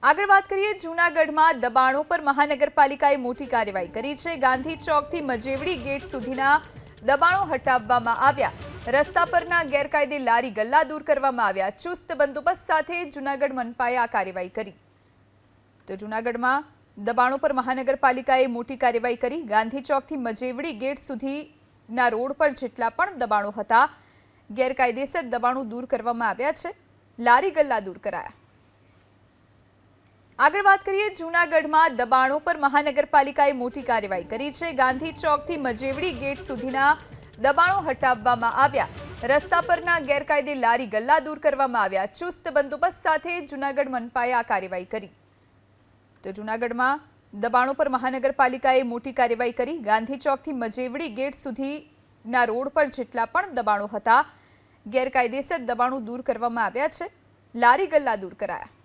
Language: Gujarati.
આગળ વાત કરીએ જૂનાગઢમાં દબાણો પર મહાનગરપાલિકાએ મોટી કાર્યવાહી કરી છે। ગાંધી ચોકથી મજેવડી ગેટ સુધીના દબાણો હટાવવામાં આવ્યા। રસ્તા પરના ગેરકાયદે લારી ગલ્લા દૂર કરવામાં આવ્યા। ચુસ્ત બંદોબસ્ત સાથે જૂનાગઢ મનપાએ આ કાર્યવાહી કરી। તો જૂનાગઢમાં દબાણો પર મહાનગરપાલિકાએ મોટી કાર્યવાહી કરી। ગાંધી ચોકથી મજેવડી ગેટ સુધીના રોડ પર જેટલા પણ દબાણો હતા ગેરકાયદેસર દબાણો દૂર કરવામાં આવ્યા છે। લારી ગલ્લા દૂર કરાયા। આગળ વાત કરીએ જૂનાગઢમાં દબાણો પર મહાનગરપાલિકાએ મોટી કાર્યવાહી કરી છે। ગાંધી ચોકથી મજેવડી ગેટ સુધીના દબાણો હટાવવામાં આવ્યા। રસ્તા પરના ગેરકાયદે લારી ગલ્લા દૂર કરવામાં આવ્યા। ચુસ્ત બંદોબસ્ત સાથે જૂનાગઢ મનપાએ આ કાર્યવાહી કરી। તો જૂનાગઢમાં દબાણો પર મહાનગરપાલિકાએ મોટી કાર્યવાહી કરી। ગાંધી ચોકથી મજેવડી ગેટ સુધીના રોડ પર જેટલા પણ દબાણો હતા ગેરકાયદેસર દબાણો દૂર કરવામાં આવ્યા છે। લારી ગલ્લા દૂર કરાયા।